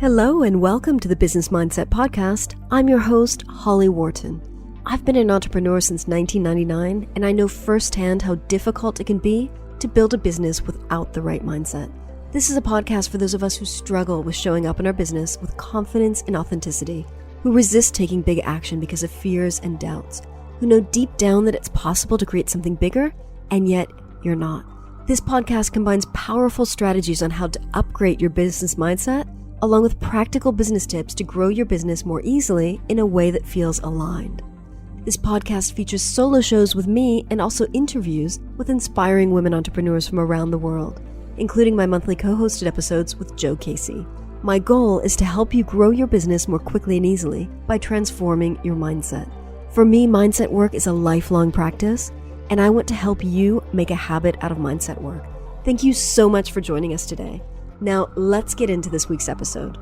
Hello and welcome to the Business Mindset Podcast. I'm your host, Holly Worton. I've been an entrepreneur since 1999, and I know firsthand how difficult it can be to build a business without the right mindset. This is a podcast for those of us who struggle with showing up in our business with confidence and authenticity, who resist taking big action because of fears and doubts, who know deep down that it's possible to create something bigger, and yet you're not. This podcast combines powerful strategies on how to upgrade your business mindset, along with practical business tips to grow your business more easily in a way that feels aligned. This podcast features solo shows with me and also interviews with inspiring women entrepreneurs from around the world, including my monthly co-hosted episodes with Joe Casey. My goal is to help you grow your business more quickly and easily by transforming your mindset. For me, mindset work is a lifelong practice, and I want to help you make a habit out of mindset work. Thank you so much for joining us today. Now, let's get into this week's episode.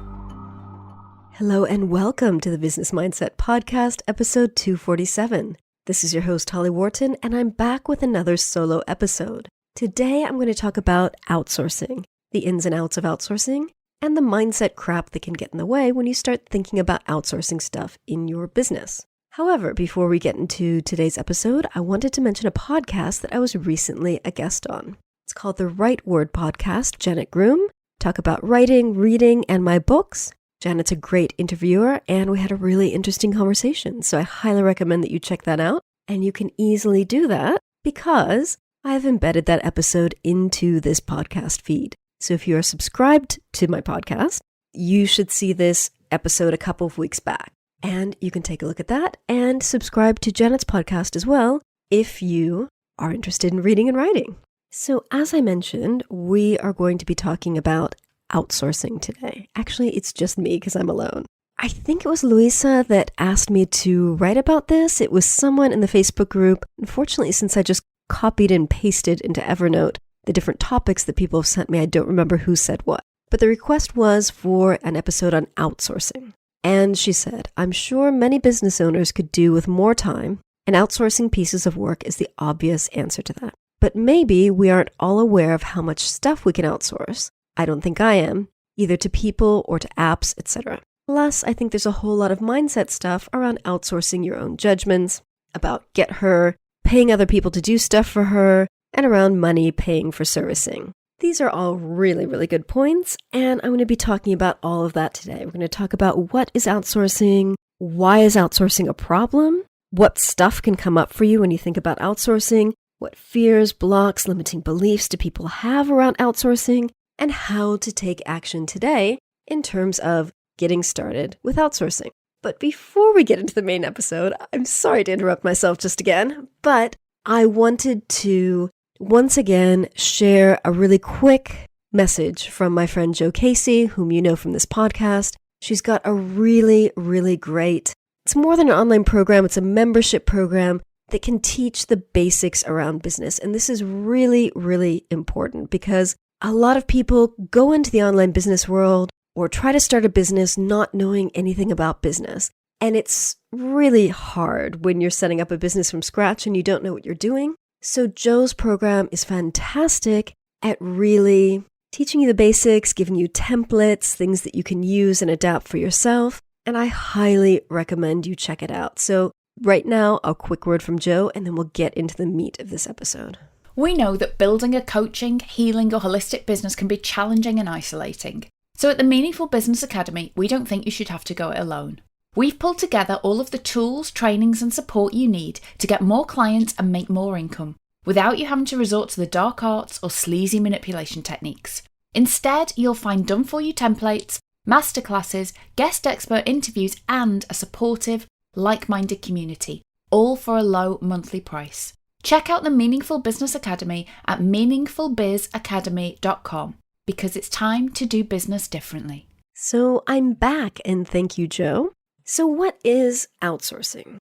Hello and welcome to the Business Mindset Podcast, episode 247. This is your host, Holly Worton, and I'm back with another solo episode. Today, I'm going to talk about outsourcing, the ins and outs of outsourcing, and the mindset crap that can get in the way when you start thinking about outsourcing stuff in your business. However, before we get into today's episode, I wanted to mention a podcast that I was recently a guest on. It's called the Right Word Podcast. Janet Groom talk about writing, reading, and my books. Janet's a great interviewer, and we had a really interesting conversation. So I highly recommend that you check that out. And you can easily do that because I have embedded that episode into this podcast feed. So if you are subscribed to my podcast, you should see this episode a couple of weeks back. And you can take a look at that and subscribe to Janet's podcast as well if you are interested in reading and writing. So as I mentioned, we are going to be talking about outsourcing today. Actually, it's just me because I'm alone. I think it was Louisa that asked me to write about this. It was someone in the Facebook group. Unfortunately, since I just copied and pasted into Evernote the different topics that people have sent me, I don't remember who said what. But the request was for an episode on outsourcing. And she said, I'm sure many business owners could do with more time, and outsourcing pieces of work is the obvious answer to that. But maybe we aren't all aware of how much stuff we can outsource. I don't think I am, either to people or to apps, etc. Plus, I think there's a whole lot of mindset stuff around outsourcing your own judgments, about get her, paying other people to do stuff for her, and around money paying for servicing. These are all really, really good points, and I'm going to be talking about all of that today. We're going to talk about what is outsourcing, why is outsourcing a problem, what stuff can come up for you when you think about outsourcing, what fears, blocks, limiting beliefs do people have around outsourcing, and how to take action today in terms of getting started with outsourcing. But before we get into the main episode, I'm sorry to interrupt myself just again, but I wanted to once again share a really quick message from my friend Joe Casey, whom you know from this podcast. She's got a really, really great, it's more than an online program, it's a membership program that can teach the basics around business. And this is really, really important because a lot of people go into the online business world or try to start a business not knowing anything about business. And it's really hard when you're setting up a business from scratch and you don't know what you're doing. So Joe's program is fantastic at really teaching you the basics, giving you templates, things that you can use and adapt for yourself. And I highly recommend you check it out. So right now, a quick word from Joe, and then we'll get into the meat of this episode. We know that building a coaching, healing, or holistic business can be challenging and isolating. So at the Meaningful Business Academy, we don't think you should have to go it alone. We've pulled together all of the tools, trainings, and support you need to get more clients and make more income, without you having to resort to the dark arts or sleazy manipulation techniques. Instead, you'll find done-for-you templates, masterclasses, guest expert interviews, and a supportive, like-minded community, all for a low monthly price. Check out the Meaningful Business Academy at meaningfulbizacademy.com because it's time to do business differently. So I'm back, and thank you, Joe. So what is outsourcing?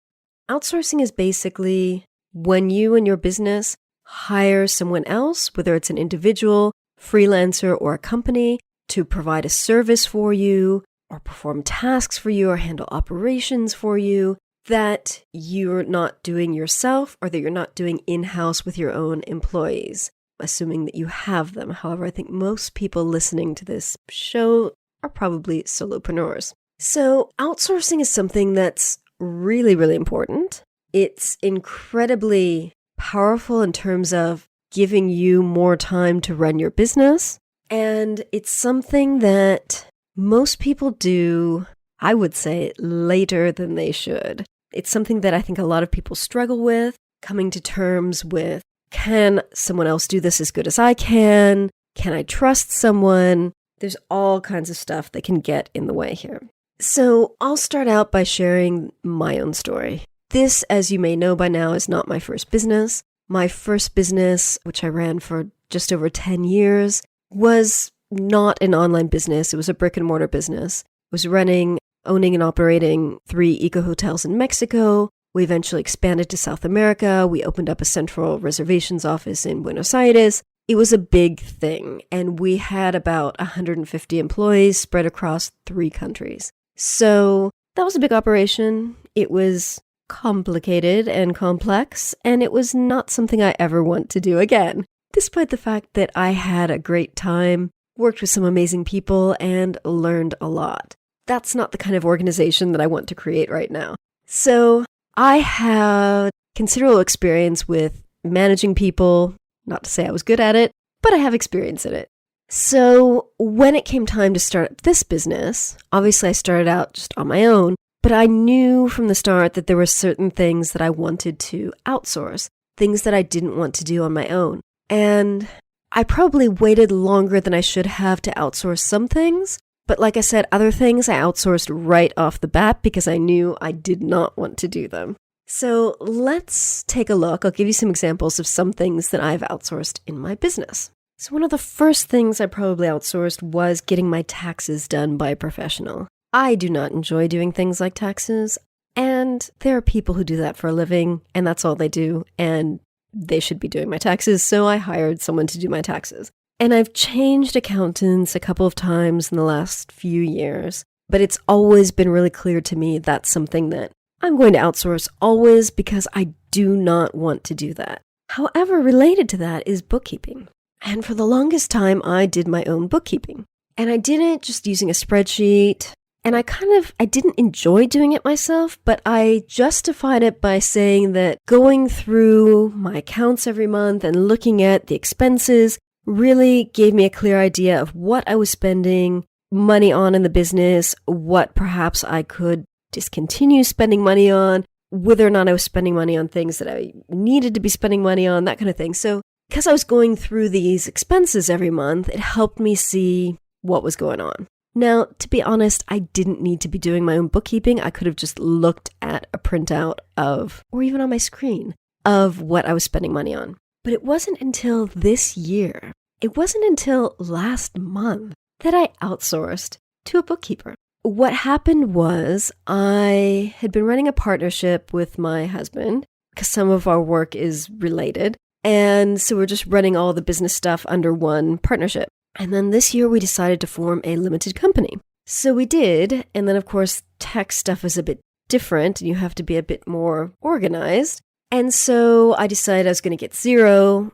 Outsourcing is basically when you and your business hire someone else, whether it's an individual, freelancer, or a company, to provide a service for you, or perform tasks for you, or handle operations for you that you're not doing yourself or that you're not doing in-house with your own employees, assuming that you have them. However, I think most people listening to this show are probably solopreneurs. So outsourcing is something that's really, really important. It's incredibly powerful in terms of giving you more time to run your business. And it's something that most people do, I would say, later than they should. It's something that I think a lot of people struggle with, coming to terms with, can someone else do this as good as I can? Can I trust someone? There's all kinds of stuff that can get in the way here. So I'll start out by sharing my own story. This, as you may know by now, is not my first business. My first business, which I ran for just over 10 years, was not an online business. It was a brick and mortar business. I was owning and operating 3 eco-hotels in Mexico. We eventually expanded to South America. We opened up a central reservations office in Buenos Aires. It was a big thing, and we had about 150 employees spread across 3 countries. So that was a big operation. It was complicated and complex, and it was not something I ever want to do again, despite the fact that I had a great time, worked with some amazing people, and learned a lot. That's not the kind of organization that I want to create right now. So I had considerable experience with managing people. Not to say I was good at it, but I have experience in it. So when it came time to start this business, obviously I started out just on my own, but I knew from the start that there were certain things that I wanted to outsource, things that I didn't want to do on my own. And I probably waited longer than I should have to outsource some things, but like I said, other things I outsourced right off the bat because I knew I did not want to do them. So let's take a look. I'll give you some examples of some things that I've outsourced in my business. So one of the first things I probably outsourced was getting my taxes done by a professional. I do not enjoy doing things like taxes, and there are people who do that for a living, and that's all they do, and they should be doing my taxes, so I hired someone to do my taxes. And I've changed accountants a couple of times in the last few years, but it's always been really clear to me that's something that I'm going to outsource always because I do not want to do that. However, related to that is bookkeeping. And for the longest time, I did my own bookkeeping. And I did it just using a spreadsheet. And I didn't enjoy doing it myself, but I justified it by saying that going through my accounts every month and looking at the expenses really gave me a clear idea of what I was spending money on in the business, what perhaps I could discontinue spending money on, whether or not I was spending money on things that I needed to be spending money on, that kind of thing. So because I was going through these expenses every month, it helped me see what was going on. Now, to be honest, I didn't need to be doing my own bookkeeping. I could have just looked at a printout of, or even on my screen, of what I was spending money on. But it wasn't until this year, it wasn't until last month that I outsourced to a bookkeeper. What happened was I had been running a partnership with my husband because some of our work is related. And so we're just running all the business stuff under one partnership. And then this year we decided to form a limited company. So we did. And then of course, tech stuff is a bit different and you have to be a bit more organized. And so I decided I was going to get Xero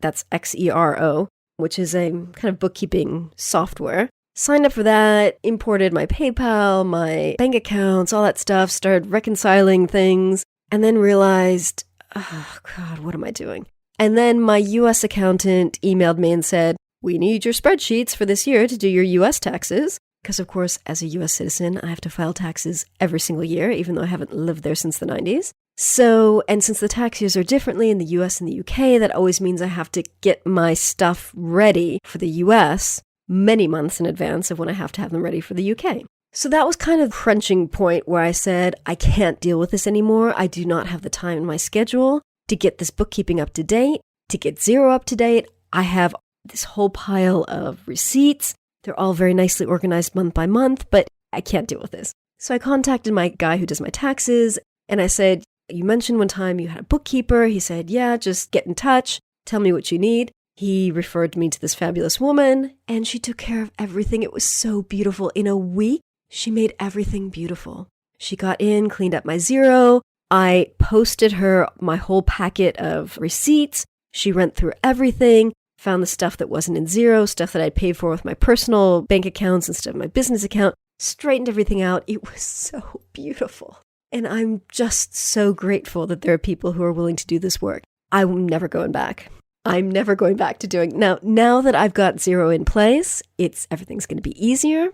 that's Xero, which is a kind of bookkeeping software. Signed up for that, imported my PayPal, my bank accounts, all that stuff, started reconciling things, and then realized, oh God, what am I doing? And then my US accountant emailed me and said, we need your spreadsheets for this year to do your US taxes. Because of course, as a US citizen, I have to file taxes every single year, even though I haven't lived there since the 90s. So, and since the tax years are differently in the US and the UK, that always means I have to get my stuff ready for the US many months in advance of when I have to have them ready for the UK. So that was kind of the crunching point where I said, I can't deal with this anymore. I do not have the time in my schedule to get this bookkeeping up to date, to get Xero up to date. I have this whole pile of receipts. They're all very nicely organized month by month, but I can't deal with this. So I contacted my guy who does my taxes, and I said, you mentioned one time you had a bookkeeper. He said, yeah, just get in touch. Tell me what you need. He referred me to this fabulous woman, and she took care of everything. It was so beautiful. In a week, she made everything beautiful. She got in, cleaned up my Xero. I posted her my whole packet of receipts. She went through everything, found the stuff that wasn't in Xero, stuff that I'd paid for with my personal bank accounts instead of my business account, straightened everything out. It was so beautiful. And I'm just so grateful that there are people who are willing to do this work. I'm never going back. I'm never going back to doing now that I've got Xero in place, everything's going to be easier,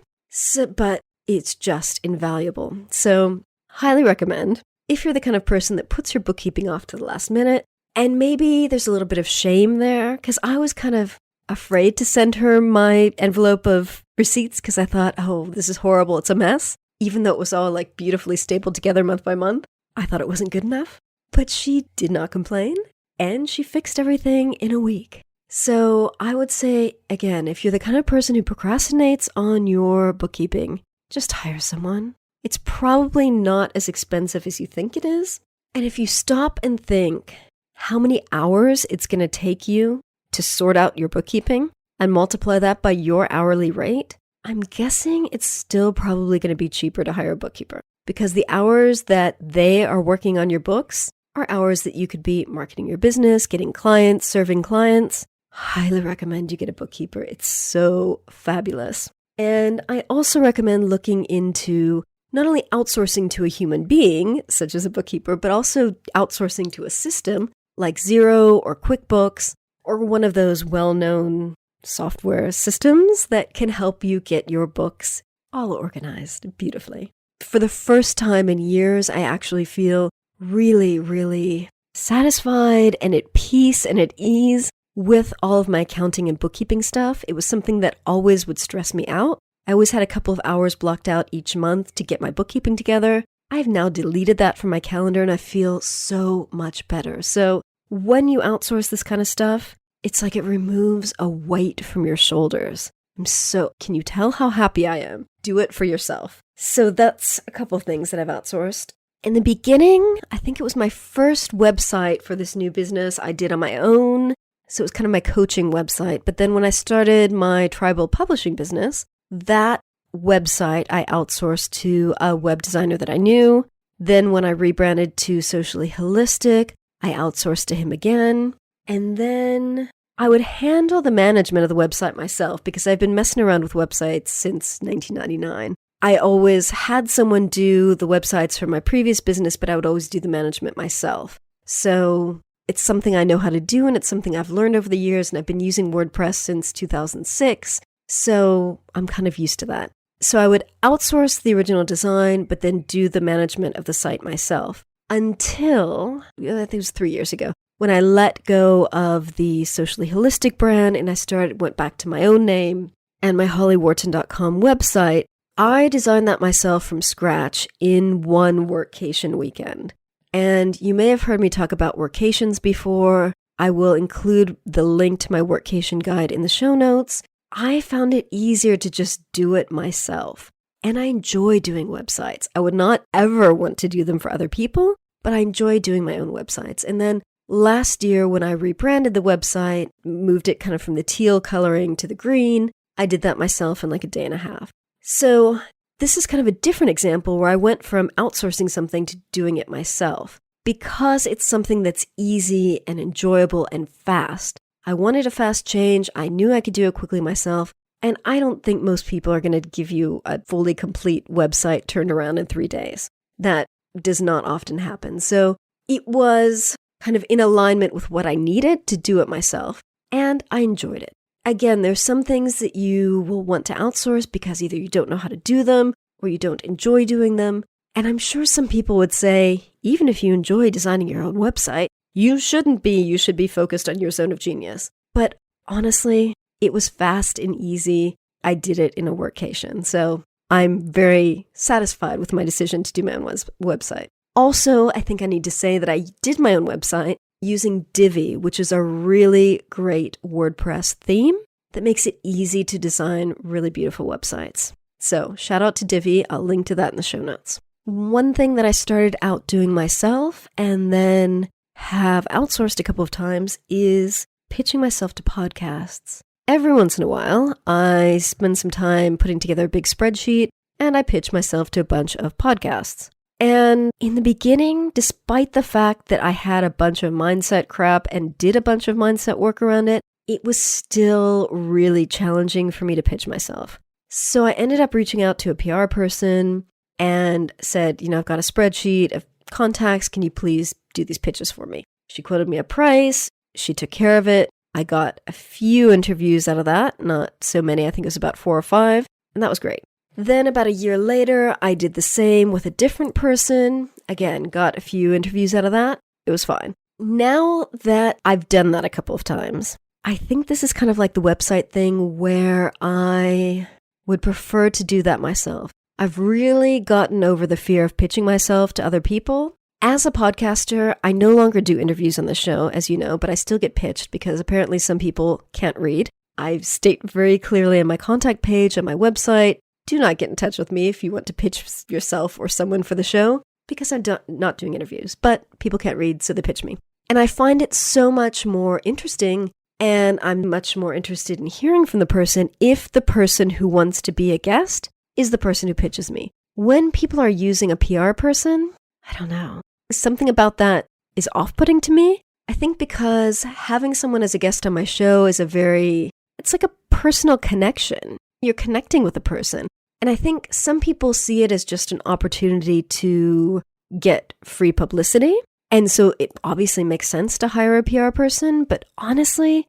but it's just invaluable. So highly recommend if you're the kind of person that puts your bookkeeping off to the last minute, and maybe there's a little bit of shame there, because I was kind of afraid to send her my envelope of receipts because I thought, oh, this is horrible. It's a mess. Even though it was all like beautifully stapled together month by month, I thought it wasn't good enough. But she did not complain, and she fixed everything in a week. So I would say, again, if you're the kind of person who procrastinates on your bookkeeping, just hire someone. It's probably not as expensive as you think it is. And if you stop and think how many hours it's going to take you to sort out your bookkeeping and multiply that by your hourly rate, I'm guessing it's still probably going to be cheaper to hire a bookkeeper, because the hours that they are working on your books are hours that you could be marketing your business, getting clients, serving clients. Highly recommend you get a bookkeeper. It's so fabulous. And I also recommend looking into not only outsourcing to a human being, such as a bookkeeper, but also outsourcing to a system like Xero or QuickBooks or one of those well-known software systems that can help you get your books all organized beautifully. For the first time in years, I actually feel really, really satisfied and at peace and at ease with all of my accounting and bookkeeping stuff. It was something that always would stress me out. I always had a couple of hours blocked out each month to get my bookkeeping together. I've now deleted that from my calendar and I feel so much better. So when you outsource this kind of stuff, it's like it removes a weight from your shoulders. Can you tell how happy I am? Do it for yourself. So that's a couple of things that I've outsourced. In the beginning, I think it was my first website for this new business I did on my own. So it was kind of my coaching website. But then when I started my tribal publishing business, that website I outsourced to a web designer that I knew. Then when I rebranded to Socially Holistic, I outsourced to him again. And then I would handle the management of the website myself because I've been messing around with websites since 1999. I always had someone do the websites for my previous business, but I would always do the management myself. So it's something I know how to do, and it's something I've learned over the years, and I've been using WordPress since 2006. So I'm kind of used to that. So I would outsource the original design, but then do the management of the site myself until, I think it was 3 years ago, when I let go of the Socially Holistic brand and I went back to my own name and my hollyworton.com website. I designed that myself from scratch in one workcation weekend. And you may have heard me talk about workations before. I will include the link to my workation guide in the show notes. I found it easier to just do it myself. And I enjoy doing websites. I would not ever want to do them for other people, but I enjoy doing my own websites. And then last year when I rebranded the website, moved it kind of from the teal coloring to the green, I did that myself in like a day and a half. So this is kind of a different example where I went from outsourcing something to doing it myself. Because it's something that's easy and enjoyable and fast. I wanted a fast change. I knew I could do it quickly myself. And I don't think most people are going to give you a fully complete website turned around in 3 days. That does not often happen. So it was kind of in alignment with what I needed to do it myself. And I enjoyed it. Again, there's some things that you will want to outsource because either you don't know how to do them or you don't enjoy doing them. And I'm sure some people would say, even if you enjoy designing your own website, you shouldn't be. You should be focused on your zone of genius. But honestly, it was fast and easy. I did it in a workation. So I'm very satisfied with my decision to do my own website. Also, I think I need to say that I did my own website using Divi, which is a really great WordPress theme that makes it easy to design really beautiful websites. So shout out to Divi. I'll link to that in the show notes. One thing that I started out doing myself and then have outsourced a couple of times is pitching myself to podcasts. Every once in a while, I spend some time putting together a big spreadsheet and I pitch myself to a bunch of podcasts. And in the beginning, despite the fact that I had a bunch of mindset crap and did a bunch of mindset work around it, it was still really challenging for me to pitch myself. So I ended up reaching out to a PR person and said, I've got a spreadsheet of contacts. Can you please do these pitches for me? She quoted me a price. She took care of it. I got a few interviews out of that. Not so many. I think it was about 4 or 5. And that was great. Then about a year later, I did the same with a different person. Again, got a few interviews out of that. It was fine. Now that I've done that a couple of times, I think this is kind of like the website thing where I would prefer to do that myself. I've really gotten over the fear of pitching myself to other people. As a podcaster, I no longer do interviews on the show, as you know, but I still get pitched because apparently some people can't read. I state very clearly on my contact page on my website, do not get in touch with me if you want to pitch yourself or someone for the show, because I'm not doing interviews, but people can't read, so they pitch me. And I find it so much more interesting, and I'm much more interested in hearing from the person if the person who wants to be a guest is the person who pitches me. When people are using a PR person, I don't know. Something about that is off-putting to me. I think because having someone as a guest on my show is it's like a personal connection. You're connecting with a person. And I think some people see it as just an opportunity to get free publicity. And so it obviously makes sense to hire a PR person. But honestly,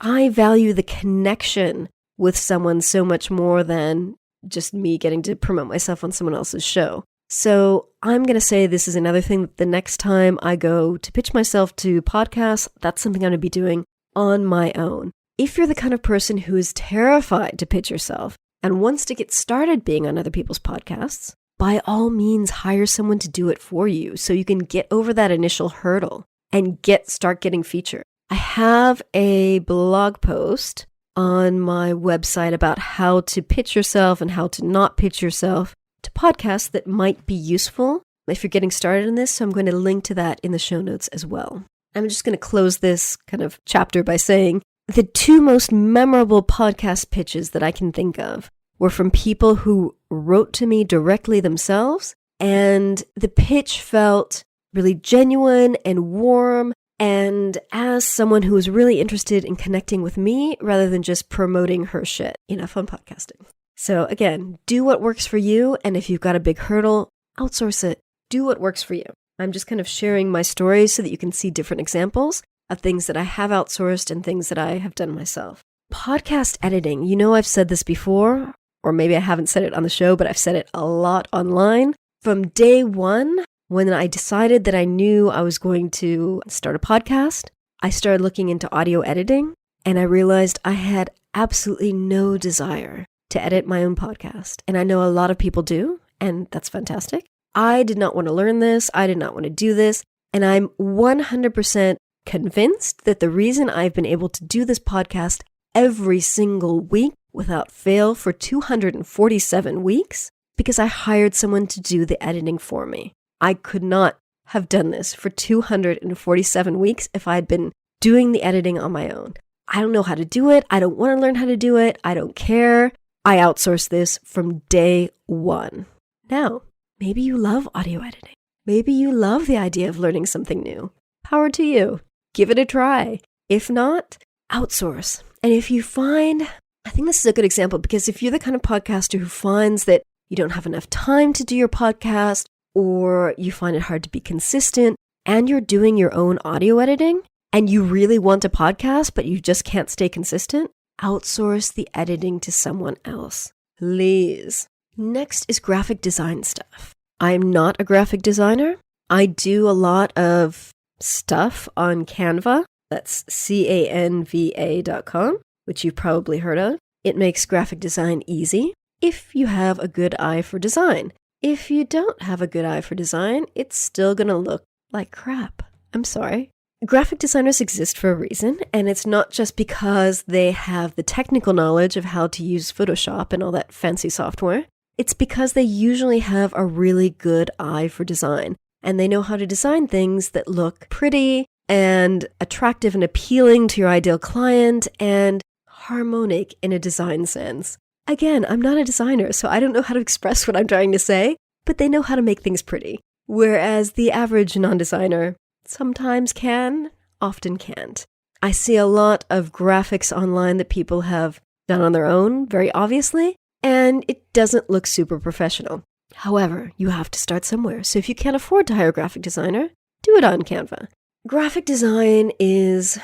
I value the connection with someone so much more than just me getting to promote myself on someone else's show. So I'm going to say this is another thing that the next time I go to pitch myself to podcasts, that's something I'm going to be doing on my own. If you're the kind of person who is terrified to pitch yourself and wants to get started being on other people's podcasts, by all means hire someone to do it for you so you can get over that initial hurdle and start getting featured. I have a blog post on my website about how to pitch yourself and how to not pitch yourself to podcasts that might be useful if you're getting started in this. So I'm going to link to that in the show notes as well. I'm just going to close this kind of chapter by saying the 2 most memorable podcast pitches that I can think of were from people who wrote to me directly themselves, and the pitch felt really genuine and warm, and as someone who was really interested in connecting with me rather than just promoting her shit, on podcasting. So again, do what works for you, and if you've got a big hurdle, outsource it. Do what works for you. I'm just kind of sharing my stories so that you can see different examples of things that I have outsourced and things that I have done myself. Podcast editing, I've said this before, or maybe I haven't said it on the show, but I've said it a lot online. From day one, when I decided that I knew I was going to start a podcast, I started looking into audio editing, and I realized I had absolutely no desire to edit my own podcast. And I know a lot of people do, and that's fantastic. I did not want to learn this. I did not want to do this. And I'm 100% convinced that the reason I've been able to do this podcast every single week without fail for 247 weeks, because I hired someone to do the editing for me. I could not have done this for 247 weeks if I had been doing the editing on my own. I don't know how to do it. I don't want to learn how to do it. I don't care. I outsourced this from day one. Now, maybe you love audio editing. Maybe you love the idea of learning something new. Power to you. Give it a try. If not, outsource. And if you find, I think this is a good example, because if you're the kind of podcaster who finds that you don't have enough time to do your podcast, or you find it hard to be consistent, and you're doing your own audio editing, and you really want a podcast, but you just can't stay consistent, outsource the editing to someone else. Please. Next is graphic design stuff. I'm not a graphic designer. I do a lot of stuff on Canva. That's canva.com, which you've probably heard of. It makes graphic design easy if you have a good eye for design. If you don't have a good eye for design, it's still going to look like crap. I'm sorry. Graphic designers exist for a reason, and it's not just because they have the technical knowledge of how to use Photoshop and all that fancy software. It's because they usually have a really good eye for design, and they know how to design things that look pretty and attractive and appealing to your ideal client and harmonic in a design sense. Again, I'm not a designer, so I don't know how to express what I'm trying to say, but they know how to make things pretty. Whereas the average non-designer sometimes can, often can't. I see a lot of graphics online that people have done on their own, very obviously, and it doesn't look super professional. However, you have to start somewhere. So if you can't afford to hire a graphic designer, do it on Canva. Graphic design is,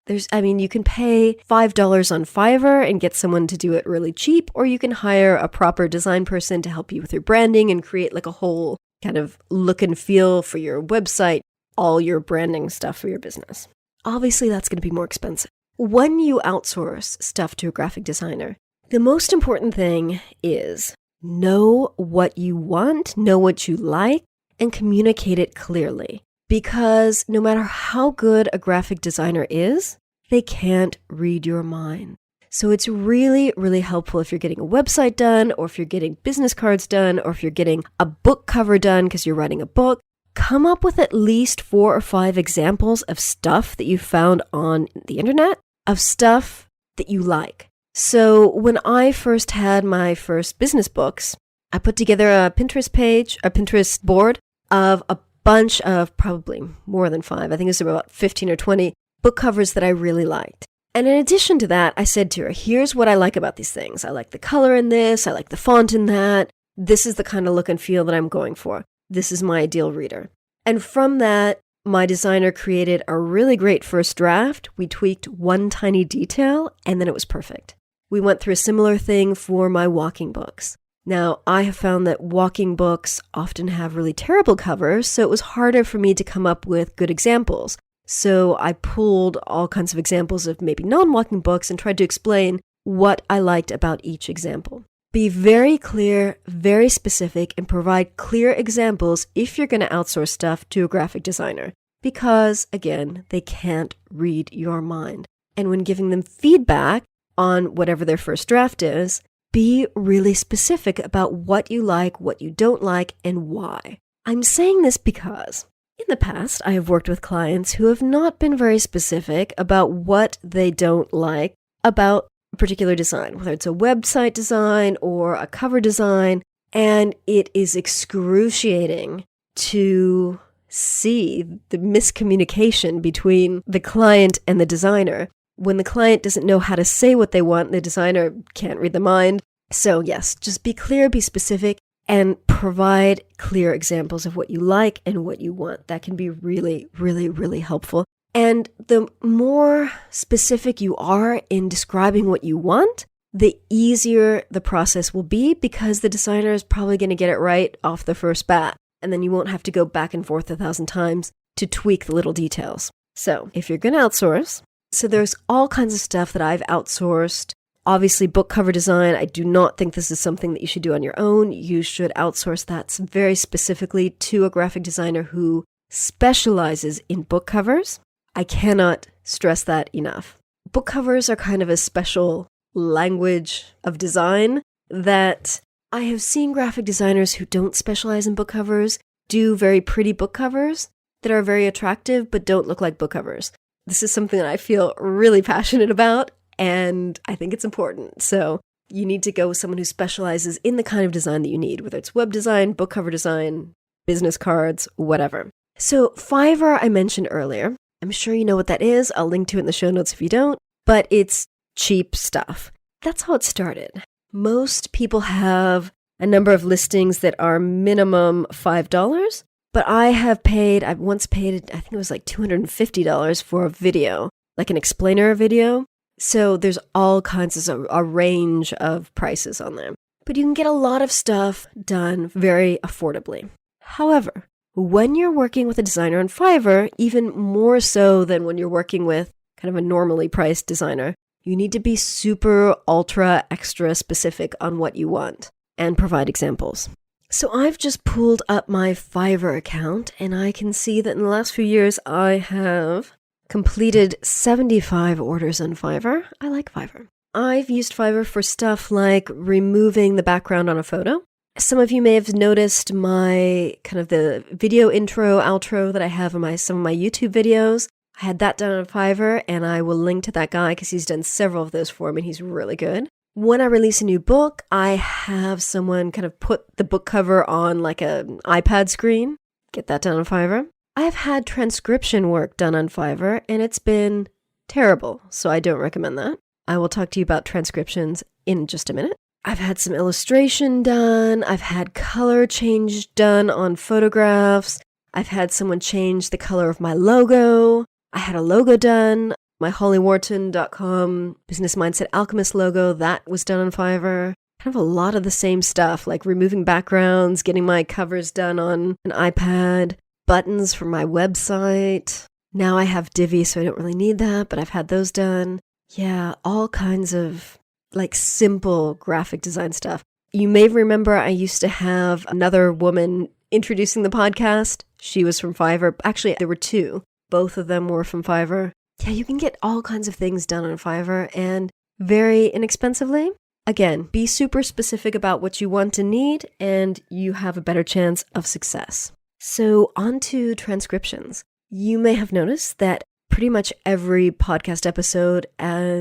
you can pay $5 on Fiverr and get someone to do it really cheap, or you can hire a proper design person to help you with your branding and create like a whole kind of look and feel for your website, all your branding stuff for your business. Obviously, that's going to be more expensive. When you outsource stuff to a graphic designer, the most important thing is know what you want, know what you like, and communicate it clearly. Because no matter how good a graphic designer is, they can't read your mind. So it's really, really helpful if you're getting a website done, or if you're getting business cards done, or if you're getting a book cover done because you're writing a book. Come up with at least 4 or 5 examples of stuff that you found on the internet, of stuff that you like. So when I first had my first business books, I put together a Pinterest board of a bunch of, probably more than 5, I think it was about 15 or 20 book covers that I really liked. And in addition to that, I said to her, here's what I like about these things. I like the color in this, I like the font in that. This is the kind of look and feel that I'm going for. This is my ideal reader. And from that, my designer created a really great first draft. We tweaked one tiny detail, and then it was perfect. We went through a similar thing for my walking books. Now, I have found that walking books often have really terrible covers, so it was harder for me to come up with good examples. So I pulled all kinds of examples of maybe non-walking books and tried to explain what I liked about each example. Be very clear, very specific, and provide clear examples if you're going to outsource stuff to a graphic designer. Because, again, they can't read your mind. And when giving them feedback on whatever their first draft is, be really specific about what you like, what you don't like, and why. I'm saying this because in the past, I have worked with clients who have not been very specific about what they don't like about a particular design, whether it's a website design or a cover design, and it is excruciating to see the miscommunication between the client and the designer. When the client doesn't know how to say what they want, the designer can't read the mind. So yes, just be clear, be specific, and provide clear examples of what you like and what you want. That can be really, really, really helpful. And the more specific you are in describing what you want, the easier the process will be, because the designer is probably going to get it right off the first bat. And then you won't have to go back and forth 1,000 times to tweak the little details. So if you're going to outsource, so there's all kinds of stuff that I've outsourced. Obviously, book cover design, I do not think this is something that you should do on your own. You should outsource that very specifically to a graphic designer who specializes in book covers. I cannot stress that enough. Book covers are kind of a special language of design that I have seen graphic designers who don't specialize in book covers do very pretty book covers that are very attractive but don't look like book covers. This is something that I feel really passionate about, and I think it's important. So you need to go with someone who specializes in the kind of design that you need, whether it's web design, book cover design, business cards, whatever. So Fiverr, I mentioned earlier. I'm sure you know what that is. I'll link to it in the show notes if you don't, but it's cheap stuff. That's how it started. Most people have a number of listings that are minimum $5, but I've once paid, I think it was like $250 for a video, like an explainer video. So there's all kinds of a range of prices on there. But you can get a lot of stuff done very affordably. However, when you're working with a designer on Fiverr, even more so than when you're working with kind of a normally priced designer, you need to be super, ultra, extra specific on what you want and provide examples. So I've just pulled up my Fiverr account, and I can see that in the last few years, I have completed 75 orders on Fiverr. I like Fiverr. I've used Fiverr for stuff like removing the background on a photo. Some of you may have noticed my kind of the video intro, outro that I have in some of my YouTube videos. I had that done on Fiverr, and I will link to that guy because he's done several of those for me. He's really good. When I release a new book, I have someone kind of put the book cover on like an iPad screen. Get that done on Fiverr. I've had transcription work done on Fiverr, and it's been terrible, so I don't recommend that. I will talk to you about transcriptions in just a minute. I've had some illustration done. I've had color change done on photographs. I've had someone change the color of my logo. I had a logo done. My hollywworton.com Business Mindset Alchemist logo, that was done on Fiverr. Kind of a lot of the same stuff, like removing backgrounds, getting my covers done on an iPad, buttons for my website. Now I have Divi, so I don't really need that, but I've had those done. Yeah, all kinds of like simple graphic design stuff. You may remember I used to have another woman introducing the podcast. She was from Fiverr. Actually, there were two. Both of them were from Fiverr. Yeah, you can get all kinds of things done on Fiverr and very inexpensively. Again, be super specific about what you want and need, and you have a better chance of success. So on to transcriptions. You may have noticed that pretty much every podcast episode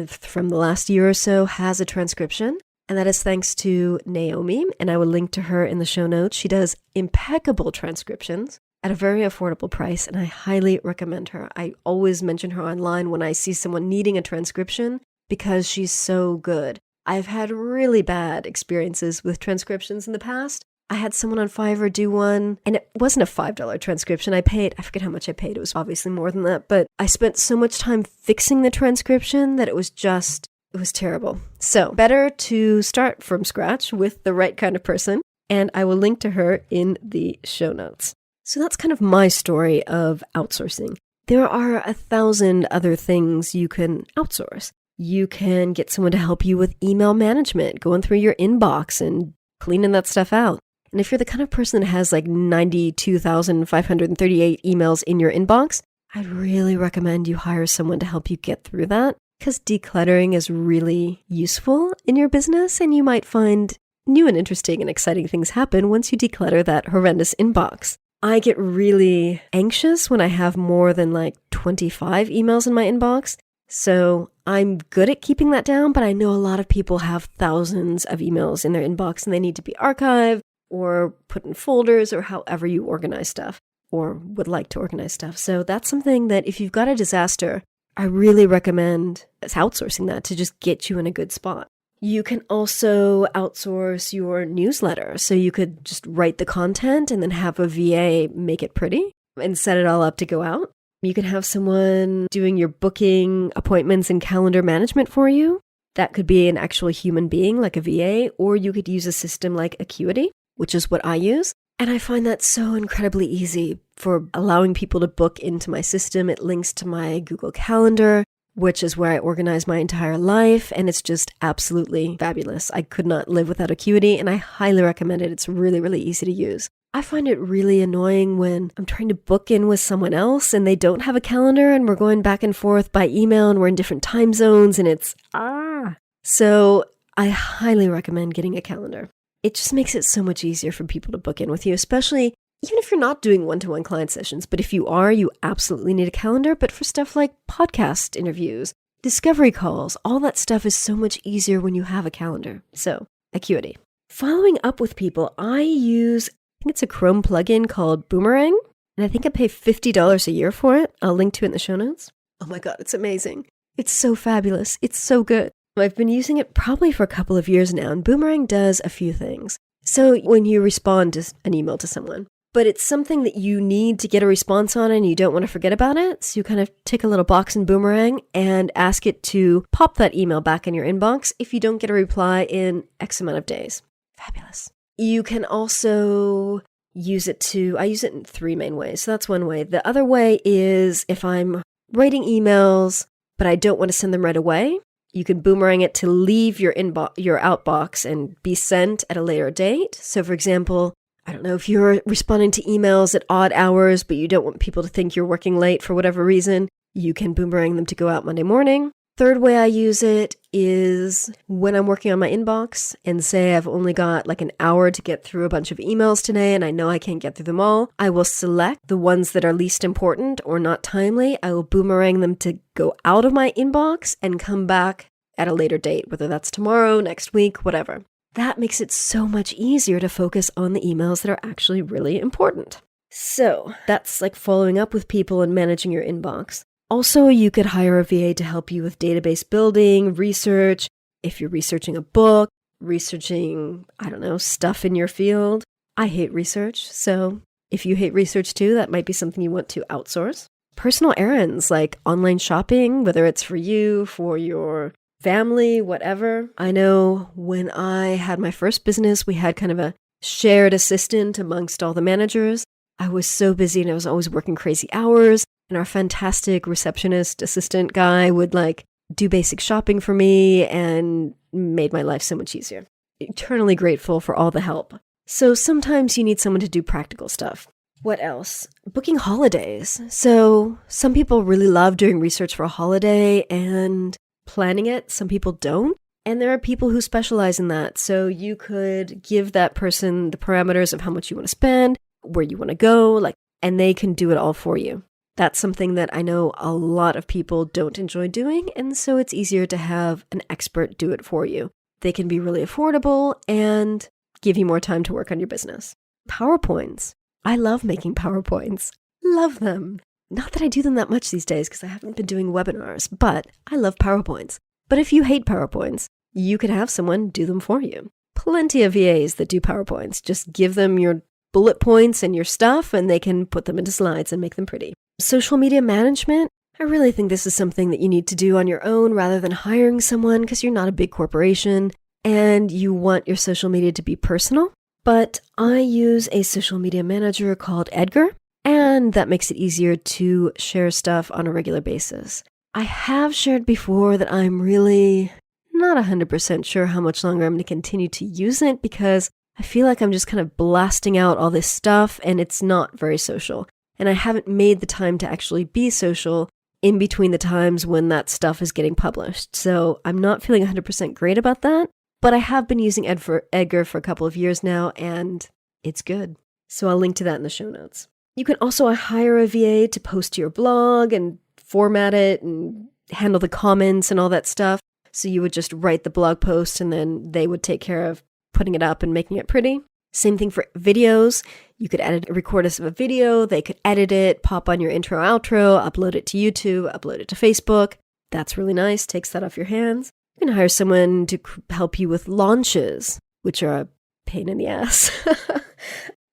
from the last year or so has a transcription, and that is thanks to Naomi, and I will link to her in the show notes. She does impeccable transcriptions at a very affordable price, and I highly recommend her. I always mention her online when I see someone needing a transcription because she's so good. I've had really bad experiences with transcriptions in the past. I had someone on Fiverr do one, and it wasn't a $5 transcription. I forget how much I paid. It was obviously more than that, but I spent so much time fixing the transcription that it was terrible. So better to start from scratch with the right kind of person, and I will link to her in the show notes. So that's kind of my story of outsourcing. There are 1,000 other things you can outsource. You can get someone to help you with email management, going through your inbox and cleaning that stuff out. And if you're the kind of person that has like 92,538 emails in your inbox, I'd really recommend you hire someone to help you get through that, because decluttering is really useful in your business, and you might find new and interesting and exciting things happen once you declutter that horrendous inbox. I get really anxious when I have more than like 25 emails in my inbox. So I'm good at keeping that down, but I know a lot of people have thousands of emails in their inbox and they need to be archived or put in folders or however you organize stuff or would like to organize stuff. So that's something that if you've got a disaster, I really recommend outsourcing that to just get you in a good spot. You can also outsource your newsletter. So you could just write the content and then have a VA make it pretty and set it all up to go out. You can have someone doing your booking, appointments, and calendar management for you. That could be an actual human being like a VA, or you could use a system like Acuity, which is what I use. And I find that so incredibly easy for allowing people to book into my system. It links to my Google Calendar, which is where I organize my entire life, and it's just absolutely fabulous. I could not live without Acuity, and I highly recommend it. It's really, really easy to use. I find it really annoying when I'm trying to book in with someone else and they don't have a calendar and we're going back and forth by email and we're in different time zones and it's So I highly recommend getting a calendar. It just makes it so much easier for people to book in with you, especially even if you're not doing one-to-one client sessions. But if you are, you absolutely need a calendar. But for stuff like podcast interviews, discovery calls, all that stuff is so much easier when you have a calendar. So Acuity. Following up with people, I think it's a Chrome plugin called Boomerang, and I think I pay $50 a year for it. I'll link to it in the show notes. Oh my God, it's amazing. It's so fabulous. It's so good. I've been using it probably for a couple of years now, and Boomerang does a few things. So when you respond to an email to someone, but it's something that you need to get a response on and you don't want to forget about it, so you kind of tick a little box in Boomerang and ask it to pop that email back in your inbox if you don't get a reply in X amount of days. Fabulous. You can also use it I use it in 3 main ways. So that's one way. The other way is if I'm writing emails, but I don't want to send them right away, you can Boomerang it to leave your outbox and be sent at a later date. So for example, I don't know, if you're responding to emails at odd hours, but you don't want people to think you're working late for whatever reason, you can Boomerang them to go out Monday morning. Third way I use it is when I'm working on my inbox and say I've only got like an hour to get through a bunch of emails today and I know I can't get through them all, I will select the ones that are least important or not timely. I will Boomerang them to go out of my inbox and come back at a later date, whether that's tomorrow, next week, whatever. That makes it so much easier to focus on the emails that are actually really important. So that's like following up with people and managing your inbox. Also, you could hire a VA to help you with database building, research, if you're researching a book, researching, I don't know, stuff in your field. I hate research, so if you hate research too, that might be something you want to outsource. Personal errands like online shopping, whether it's for you, for your family, whatever. I know when I had my first business, we had kind of a shared assistant amongst all the managers. I was so busy and I was always working crazy hours. And our fantastic receptionist assistant guy would do basic shopping for me and made my life so much easier. Eternally grateful for all the help. So sometimes you need someone to do practical stuff. What else? Booking holidays. So some people really love doing research for a holiday and planning it. Some people don't. And there are people who specialize in that. So you could give that person the parameters of how much you want to spend, where you want to go, and they can do it all for you. That's something that I know a lot of people don't enjoy doing. And so it's easier to have an expert do it for you. They can be really affordable and give you more time to work on your business. PowerPoints. I love making PowerPoints. Love them. Not that I do them that much these days because I haven't been doing webinars, but I love PowerPoints. But if you hate PowerPoints, you could have someone do them for you. Plenty of VAs that do PowerPoints. Just give them your bullet points and your stuff and they can put them into slides and make them pretty. Social media management. I really think this is something that you need to do on your own rather than hiring someone because you're not a big corporation and you want your social media to be personal. But I use a social media manager called Edgar, and that makes it easier to share stuff on a regular basis. I have shared before that I'm really not 100% sure how much longer I'm going to continue to use it because I feel like I'm just kind of blasting out all this stuff and it's not very social. And I haven't made the time to actually be social in between the times when that stuff is getting published. So I'm not feeling 100% great about that. But I have been using Edgar for a couple of years now, and it's good. So I'll link to that in the show notes. You can also hire a VA to post to your blog and format it and handle the comments and all that stuff. So you would just write the blog post, and then they would take care of putting it up and making it pretty. Same thing for videos. You could record a video. They could edit it, pop on your intro, outro, upload it to YouTube, upload it to Facebook. That's really nice. Takes that off your hands. You can hire someone to help you with launches, which are a pain in the ass.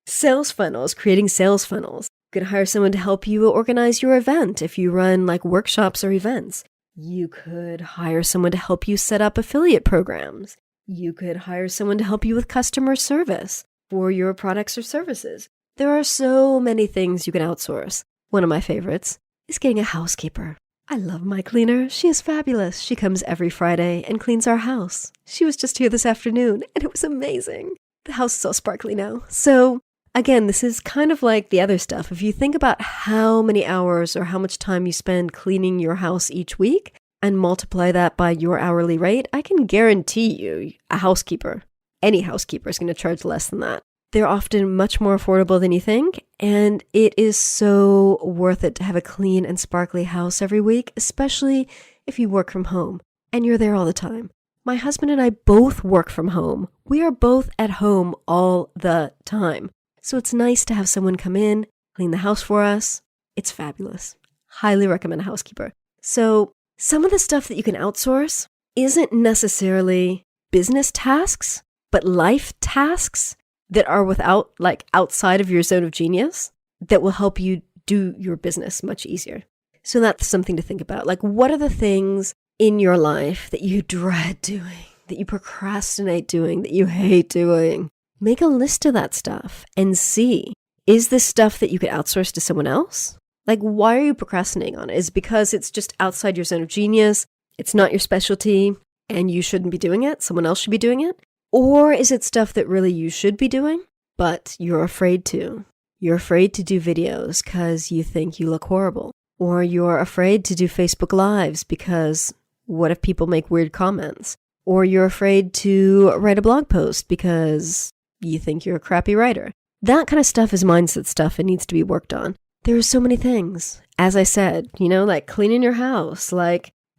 Sales funnels, creating sales funnels. You can hire someone to help you organize your event if you run workshops or events. You could hire someone to help you set up affiliate programs. You could hire someone to help you with customer service for your products or services. There are so many things you can outsource. One of my favorites is getting a housekeeper. I love my cleaner. She is fabulous. She comes every Friday and cleans our house. She was just here this afternoon and it was amazing. The house is all sparkly now. So again, this is kind of like the other stuff. If you think about how many hours or how much time you spend cleaning your house each week and multiply that by your hourly rate, I can guarantee you a housekeeper, any housekeeper is going to charge less than that. They're often much more affordable than you think, and it is so worth it to have a clean and sparkly house every week, especially if you work from home and you're there all the time. My husband and I both work from home. We are both at home all the time. So it's nice to have someone come in, clean the house for us. It's fabulous. Highly recommend a housekeeper. So some of the stuff that you can outsource isn't necessarily business tasks, but life tasks that are outside of your zone of genius that will help you do your business much easier. So that's something to think about. What are the things in your life that you dread doing, that you procrastinate doing, that you hate doing? Make a list of that stuff and see, is this stuff that you could outsource to someone else? Why are you procrastinating on it? Is it because it's just outside your zone of genius, it's not your specialty, and you shouldn't be doing it, someone else should be doing it? Or is it stuff that really you should be doing, but you're afraid to? You're afraid to do videos because you think you look horrible. Or you're afraid to do Facebook Lives because what if people make weird comments? Or you're afraid to write a blog post because you think you're a crappy writer. That kind of stuff is mindset stuff and needs to be worked on. There are so many things. As I said, cleaning your house,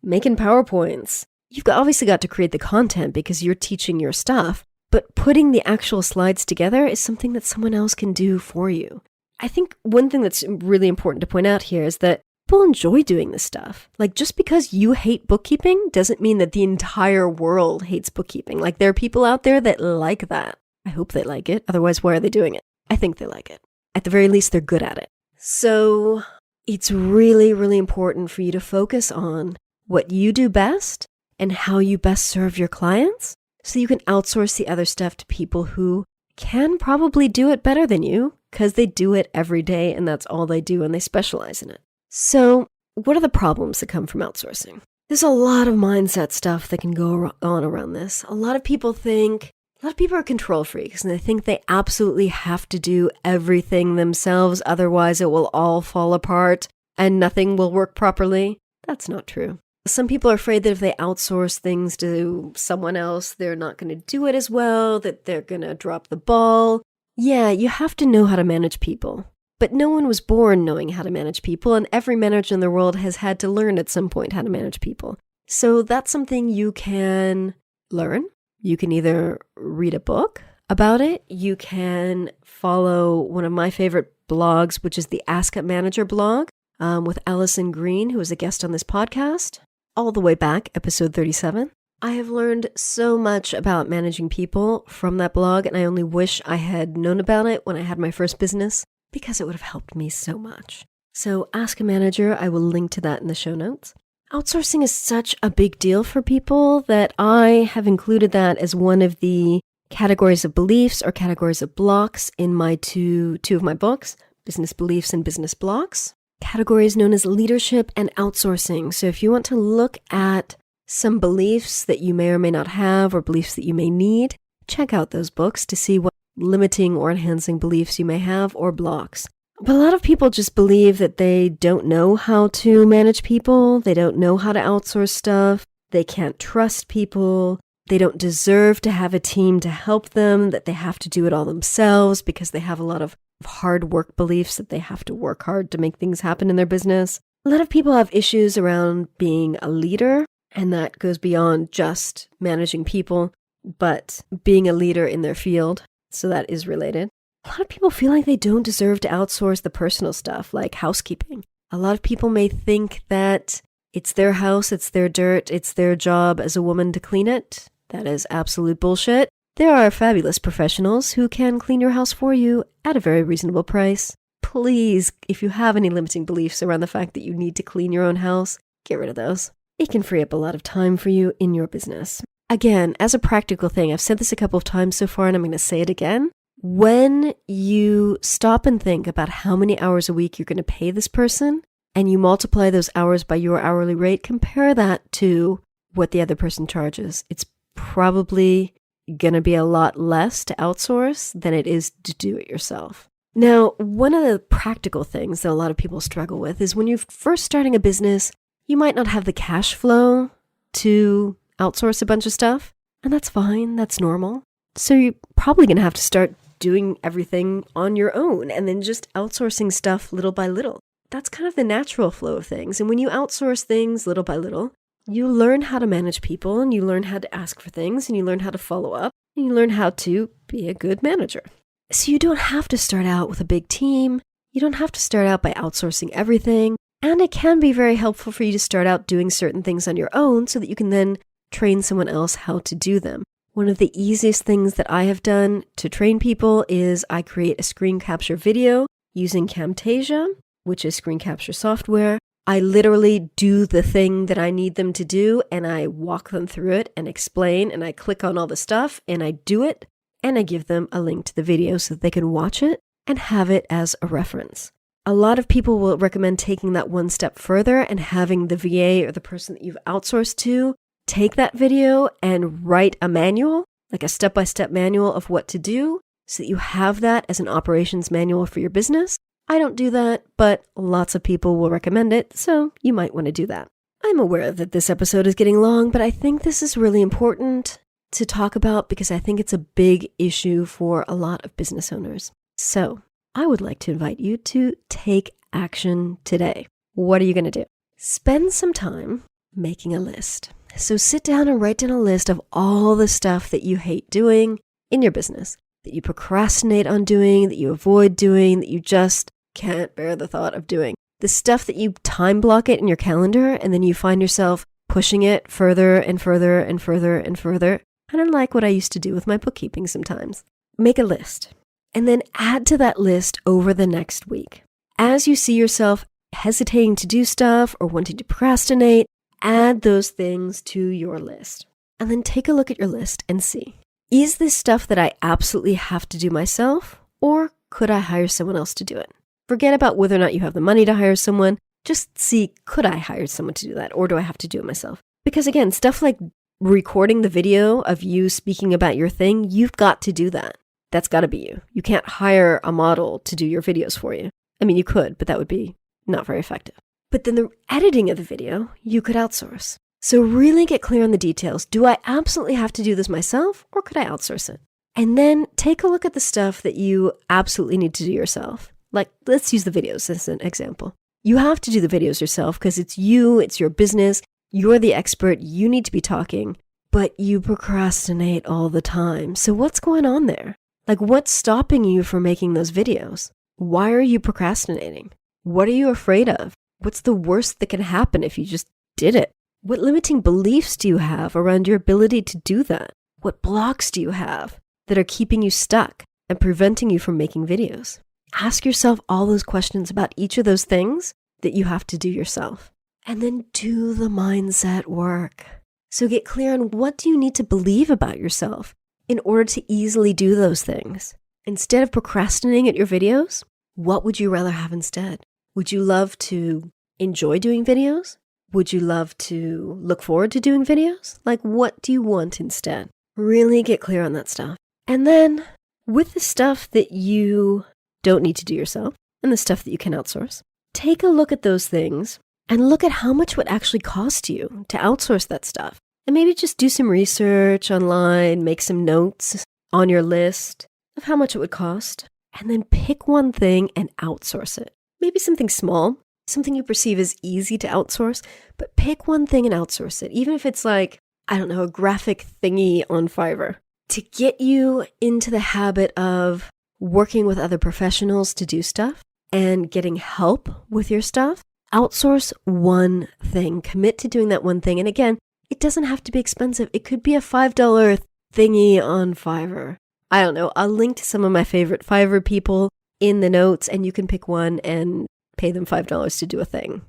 making PowerPoints. You've obviously got to create the content because you're teaching your stuff, but putting the actual slides together is something that someone else can do for you. I think one thing that's really important to point out here is that People enjoy doing this stuff. Like, just because you hate bookkeeping doesn't mean that the entire world hates bookkeeping. Like, there are people out there that like that. I hope they like it. Otherwise, why are they doing it? I think they like it. At the very least, they're good at it. So it's really, really important for you to focus on what you do best and how you best serve your clients, so you can outsource the other stuff to people who can probably do it better than you because they do it every day and that's all they do and they specialize in it. So what are the problems that come from outsourcing? There's a lot of mindset stuff that can go on around this. A lot of people are control freaks and they think they absolutely have to do everything themselves, otherwise it will all fall apart and nothing will work properly. That's not true. Some people are afraid that if they outsource things to someone else, they're not going to do it as well, that they're going to drop the ball. Yeah, you have to know how to manage people. But no one was born knowing how to manage people, and every manager in the world has had to learn at some point how to manage people. So that's something you can learn. You can either read a book about it, you can follow one of my favorite blogs, which is the Ask a Manager blog, with Allison Green, who was a guest on this podcast. All the way back, episode 37. I have learned so much about managing people from that blog, and I only wish I had known about it when I had my first business, because it would have helped me so much. So Ask a Manager, I will link to that in the show notes. Outsourcing is such a big deal for people that I have included that as one of the categories of beliefs or categories of blocks in my two of my books, Business Beliefs and Business Blocks. Categories known as leadership and outsourcing. So if you want to look at some beliefs that you may or may not have or beliefs that you may need, check out those books to see what limiting or enhancing beliefs you may have or blocks. But a lot of people just believe that they don't know how to manage people. They don't know how to outsource stuff. They can't trust people. They don't deserve to have a team to help them, that they have to do it all themselves because they have a lot of hard work beliefs that they have to work hard to make things happen in their business. A lot of people have issues around being a leader, and that goes beyond just managing people, but being a leader in their field. So that is related. A lot of people feel like they don't deserve to outsource the personal stuff, like housekeeping. A lot of people may think that it's their house, it's their dirt, it's their job as a woman to clean it. That is absolute bullshit. There are fabulous professionals who can clean your house for you at a very reasonable price. Please, if you have any limiting beliefs around the fact that you need to clean your own house, get rid of those. It can free up a lot of time for you in your business. Again, as a practical thing, I've said this a couple of times so far and I'm going to say it again. When you stop and think about how many hours a week you're going to pay this person and you multiply those hours by your hourly rate, compare that to what the other person charges. It's probably going to be a lot less to outsource than it is to do it yourself. Now, one of the practical things that a lot of people struggle with is when you're first starting a business, you might not have the cash flow to outsource a bunch of stuff, and that's fine, that's normal. So you're probably going to have to start doing everything on your own and then just outsourcing stuff little by little. That's kind of the natural flow of things. And when you outsource things little by little, you learn how to manage people and you learn how to ask for things and you learn how to follow up and you learn how to be a good manager. So you don't have to start out with a big team. You don't have to start out by outsourcing everything. And it can be very helpful for you to start out doing certain things on your own so that you can then train someone else how to do them. One of the easiest things that I have done to train people is I create a screen capture video using Camtasia, which is screen capture software. I literally do the thing that I need them to do and I walk them through it and explain and I click on all the stuff and I do it and I give them a link to the video so that they can watch it and have it as a reference. A lot of people will recommend taking that one step further and having the VA or the person that you've outsourced to take that video and write a manual, like a step-by-step manual of what to do so that you have that as an operations manual for your business. I don't do that, but lots of people will recommend it, so you might want to do that. I'm aware that this episode is getting long, but I think this is really important to talk about because I think it's a big issue for a lot of business owners. So I would like to invite you to take action today. What are you going to do? Spend some time making a list. So sit down and write down a list of all the stuff that you hate doing in your business, that you procrastinate on doing, that you avoid doing, that you just can't bear the thought of doing. The stuff that you time block it in your calendar and then you find yourself pushing it further and further and further and further. Kind of like what I used to do with my bookkeeping sometimes. Make a list and then add to that list over the next week. As you see yourself hesitating to do stuff or wanting to procrastinate, add those things to your list. And then take a look at your list and see, is this stuff that I absolutely have to do myself, or could I hire someone else to do it? Forget about whether or not you have the money to hire someone. Just see, could I hire someone to do that, or do I have to do it myself? Because again, stuff like recording the video of you speaking about your thing, you've got to do that. That's got to be you. You can't hire a model to do your videos for you. I mean, you could, but that would be not very effective. But then the editing of the video, you could outsource. So really get clear on the details. Do I absolutely have to do this myself, or could I outsource it? And then take a look at the stuff that you absolutely need to do yourself. Like, let's use the videos as an example. You have to do the videos yourself because it's you, it's your business. You're the expert, you need to be talking, but you procrastinate all the time. So what's going on there? Like, what's stopping you from making those videos? Why are you procrastinating? What are you afraid of? What's the worst that can happen if you just did it? What limiting beliefs do you have around your ability to do that? What blocks do you have that are keeping you stuck and preventing you from making videos? Ask yourself all those questions about each of those things that you have to do yourself. And then do the mindset work. So get clear on what do you need to believe about yourself in order to easily do those things. Instead of procrastinating at your videos, what would you rather have instead? Would you love to enjoy doing videos? Would you love to look forward to doing videos? Like, what do you want instead? Really get clear on that stuff. And then with the stuff that you don't need to do yourself and the stuff that you can outsource, take a look at those things and look at how much it would actually cost you to outsource that stuff. And maybe just do some research online, make some notes on your list of how much it would cost, and then pick one thing and outsource it. Maybe something small, something you perceive as easy to outsource, but pick one thing and outsource it. Even if it's like, I don't know, a graphic thingy on Fiverr, to get you into the habit of working with other professionals to do stuff and getting help with your stuff. Outsource one thing. Commit to doing that one thing. And again, it doesn't have to be expensive. It could be a $5 thingy on Fiverr. I don't know. I'll link to some of my favorite Fiverr people in the notes, and you can pick one and pay them $5 to do a thing.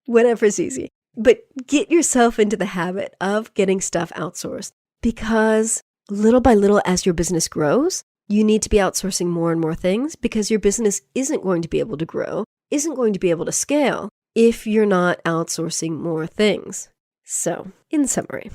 Whatever's easy. But get yourself into the habit of getting stuff outsourced, because little by little, as your business grows, you need to be outsourcing more and more things, because your business isn't going to be able to grow, isn't going to be able to scale if you're not outsourcing more things. So, in summary,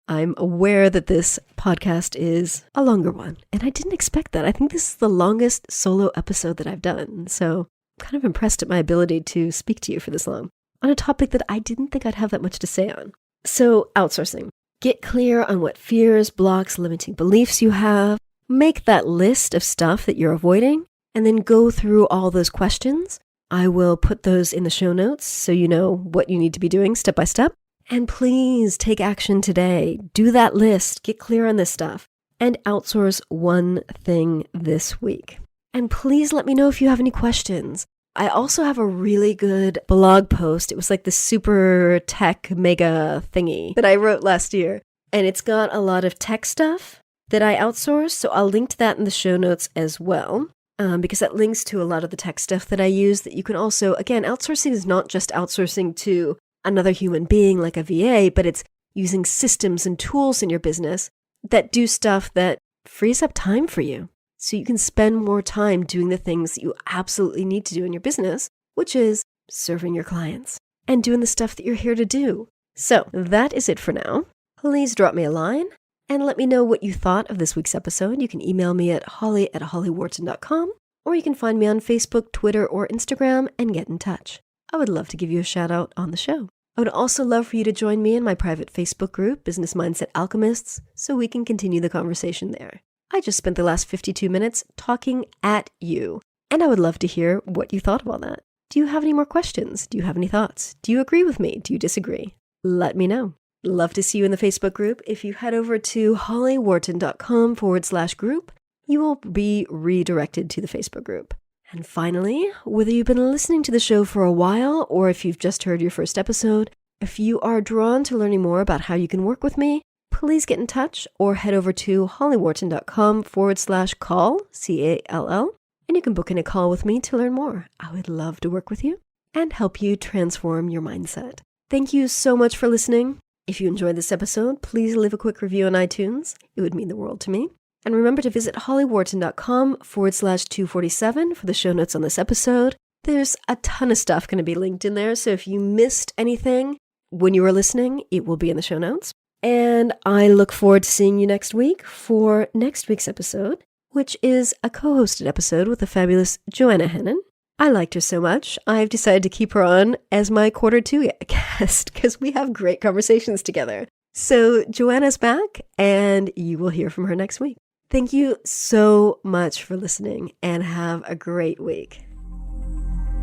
I'm aware that this podcast is a longer one, and I didn't expect that. I think this is the longest solo episode that I've done, so I'm kind of impressed at my ability to speak to you for this long on a topic that I didn't think I'd have that much to say on. So, outsourcing. Get clear on what fears, blocks, limiting beliefs you have. Make that list of stuff that you're avoiding, and then go through all those questions. I will put those in the show notes so you know what you need to be doing step by step. And please take action today. Do that list, get clear on this stuff, and outsource one thing this week. And please let me know if you have any questions. I also have a really good blog post. It was like the super tech mega thingy that I wrote last year. And it's got a lot of tech stuff that I outsource. So I'll link to that in the show notes as well. Because that links to a lot of the tech stuff that I use that you can also, again, outsourcing is not just outsourcing to another human being like a VA, but it's using systems and tools in your business that do stuff that frees up time for you. So you can spend more time doing the things that you absolutely need to do in your business, which is serving your clients and doing the stuff that you're here to do. So that is it for now. Please drop me a line and let me know what you thought of this week's episode. You can email me at holly@hollyworton.com, or you can find me on Facebook, Twitter, or Instagram and get in touch. I would love to give you a shout out on the show. I would also love for you to join me in my private Facebook group, Business Mindset Alchemists, so we can continue the conversation there. I just spent the last 52 minutes talking at you, and I would love to hear what you thought of all that. Do you have any more questions? Do you have any thoughts? Do you agree with me? Do you disagree? Let me know. Love to see you in the Facebook group. If you head over to hollyworton.com/group, you will be redirected to the Facebook group. And finally, whether you've been listening to the show for a while or if you've just heard your first episode, if you are drawn to learning more about how you can work with me, please get in touch or head over to hollyworton.com/call, C-A-L-L, and you can book in a call with me to learn more. I would love to work with you and help you transform your mindset. Thank you so much for listening. If you enjoyed this episode, please leave a quick review on iTunes. It would mean the world to me. And remember to visit hollyworton.com/247 for the show notes on this episode. There's a ton of stuff going to be linked in there, so if you missed anything when you were listening, it will be in the show notes. And I look forward to seeing you next week for next week's episode, which is a co-hosted episode with the fabulous Joanna Hennon. I liked her so much, I've decided to keep her on as my Q2 guest because we have great conversations together. So Joanna's back, and you will hear from her next week. Thank you so much for listening, and have a great week.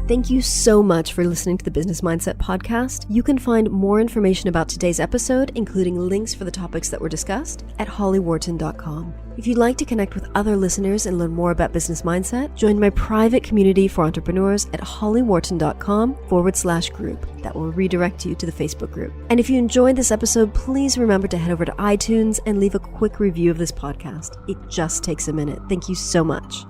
Thank you so much for listening to the Business Mindset Podcast. You can find more information about today's episode, including links for the topics that were discussed, at hollyworton.com. If you'd like to connect with other listeners and learn more about business mindset, join my private community for entrepreneurs at hollyworton.com/group. That will redirect you to the Facebook group. And if you enjoyed this episode, please remember to head over to iTunes and leave a quick review of this podcast. It just takes a minute. Thank you so much.